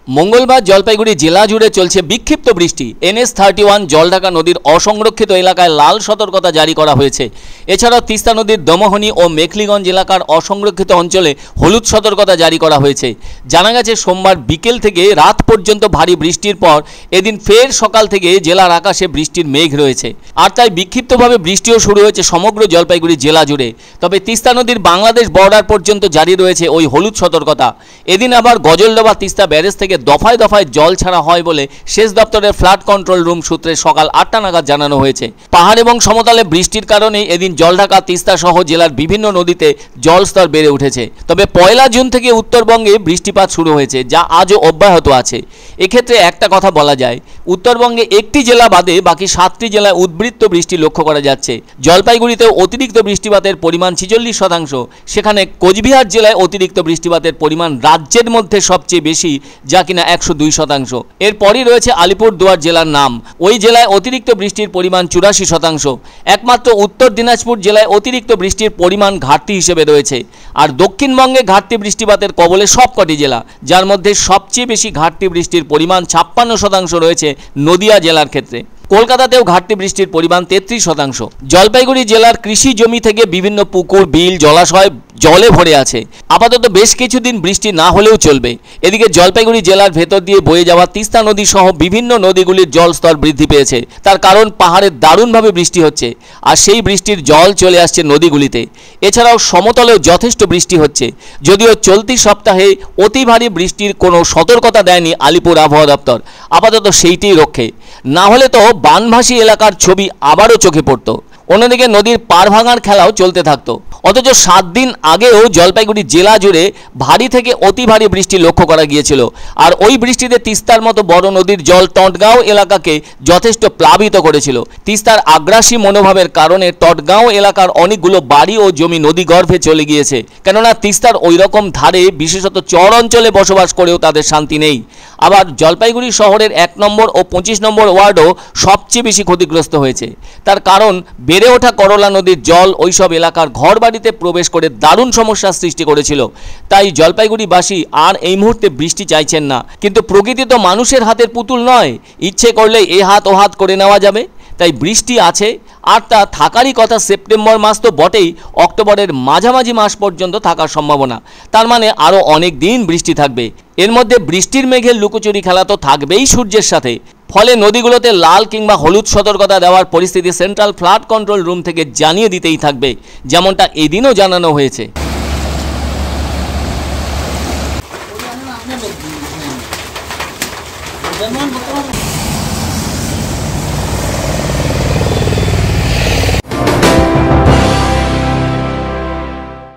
মঙ্গলবার জলপাইগুড়ি জেলা জুড়ে চলছে বিক্ষিপ্ত বৃষ্টি। NH-31 জলঢাকা নদীর অসংরক্ষিত এলাকায় লাল সতর্কতা জারি করা হয়েছে। এছাড়াও তিস্তা নদীর দমোহনী ও মেখলিগঞ্জ এলাকার অসংরক্ষিত অঞ্চলে হলুদ সতর্কতা জারি করা হয়েছে। জানা গেছে সোমবার বিকেল থেকে রাত পর্যন্ত ভারী বৃষ্টির পর এদিন ফের সকাল থেকে জেলার আকাশে বৃষ্টির মেঘ রয়েছে। আর তাই বিক্ষিপ্তভাবে বৃষ্টিও শুরু হয়েছে সমগ্র জলপাইগুড়ি জেলা জুড়ে। তবে তিস্তা নদীর বাংলাদেশ বর্ডার পর্যন্ত জারি রয়েছে ওই হলুদ সতর্কতা। এদিন আবার গজলডোবা তিস্তা ব্যারেজ থেকে দফায় দফায় জল ছাড়া হয় বলে সেচ দপ্তরের ফ্লাড কন্ট্রোল রুম সূত্রে সকাল 8টা নাগাদ জানানো হয়েছে। পাহাড় এবং সমতলে বৃষ্টির কারণে এদিন জলঢাকা তিস্তা সহ জেলার বিভিন্ন নদীতে জলস্তর বেড়ে উঠেছে। তবে 1 জুন থেকে উত্তরবঙ্গে বৃষ্টিপাত শুরু হয়েছে, যা আজও অব্যাহত আছে। এক্ষেত্রে একটা কথা বলা যায়, উত্তরবঙ্গে একটি জেলা বাদে বাকি 7টি জেলায় উদ্বৃত্ত বৃষ্টি লক্ষ্য করা যাচ্ছে। জলপাইগুড়িতেও অতিরিক্ত বৃষ্টিপাতের পরিমাণ 46%, সেখানে কোচবিহার জেলায় অতিরিক্ত বৃষ্টিপাতের পরিমাণ রাজ্যের মধ্যে সবচেয়ে বেশি, যা কিনা 102%। এরপরই রয়েছে আলিপুরদুয়ার জেলার নাম। ওই জেলায় অতিরিক্ত বৃষ্টির পরিমাণ 84%। একমাত্র উত্তর দিনাজপুর জেলায় অতিরিক্ত বৃষ্টির পরিমাণ ঘাটতি হিসেবে রয়েছে। আর দক্ষিণবঙ্গে ঘাটতি বৃষ্টিপাতের কবলে সবকটি জেলা, যার মধ্যে সবচেয়ে বেশি ঘাটতি বৃষ্টির পরিমাণ 56% রয়েছে নদিয়া জেলার ক্ষেত্রে। কলকাতাতেও ঘাটতি বৃষ্টির পরিমাণ 33%। জলপাইগুড়ি জেলার কৃষি জমি থেকে বিভিন্ন পুকুর, বিল, জলাশয় জলে ভরে আছে। আপাতত বেশ কিছুদিন বৃষ্টি না হলেও চলবে। এদিকে জলপাইগুড়ি জেলার ভেতর দিয়ে বয়ে যাওয়া তিস্তা নদী সহ বিভিন্ন নদীগুলির জলস্তর বৃদ্ধি পেয়েছে। তার কারণ পাহাড়ে দারুণভাবে বৃষ্টি হচ্ছে, আর সেই বৃষ্টির জল চলে আসছে নদীগুলিতে। এছাড়াও সমতলেও যথেষ্ট বৃষ্টি হচ্ছে। যদিও চলতি সপ্তাহে অতি ভারী বৃষ্টির কোনো সতর্কতা দেয়নি আলিপুর আবহাওয়া দপ্তর। আপাতত সেইটিই রক্ষে, না হলে তো বানভাসী এলাকার ছবি আবারও চোখে পড়ত। অন্যদিকে নদীর পার ভাঙার খেলাও চলতে থাকতো। অথচ 7 দিন আগেও জলপাইগুড়ি জেলা জুড়ে ভারী থেকে অতি ভারী বৃষ্টি লক্ষ্য করা গিয়েছিল। আর ওই বৃষ্টিতে তিস্তার মতো বড় নদীর জল টটগাঁও এলাকাকে যথেষ্ট প্লাবিত করেছিল। তিস্তার আগ্রাসী মনোভাবের কারণে টটগাঁও এলাকার অনেকগুলো বাড়ি ও জমি নদী গর্ভে চলে গিয়েছে। কেননা তিস্তার ওই রকম ধারে বিশেষত চর অঞ্চলে বসবাস করেও তাদের শান্তি নেই। আবার জলপাইগুড়ি শহরের 1 নম্বর ও 25 নম্বর ওয়ার্ডও সবচেয়ে বেশি ক্ষতিগ্রস্ত হয়েছে। তার কারণ বেড়ে ওঠা করলা নদীর জল ওইসব এলাকার ঘরবাড়িতে প্রবেশ করে দারুণ সমস্যার সৃষ্টি করেছিল। তাই জলপাইগুড়িবাসী আর এই মুহূর্তে বৃষ্টি চাইছেন না। কিন্তু প্রকৃতি তো মানুষের হাতের পুতুল নয়, ইচ্ছে করলে এ হাত ও হাত করে নেওয়া যাবে। তাই বৃষ্টি আছে, আর তা থাকারই কথা। সেপ্টেম্বর মাস তো বটেই, অক্টোবরের মাঝামাঝি মাস পর্যন্ত থাকার সম্ভাবনা। তার মানে আরও অনেক দিন বৃষ্টি থাকবে। এর মধ্যে বৃষ্টির মেঘের লুকোচুরি খেলা তো থাকবেই সূর্যের সাথে। ফলে নদীগুলোতে লাল কিংবা হলুদ সতর্কতা দেওয়ার পরিস্থিতি সেন্ট্রাল ফ্লাড কন্ট্রোল রুম থেকে জানিয়ে দিতেই থাকবে, যেমনটা এদিনও জানানো হয়েছে।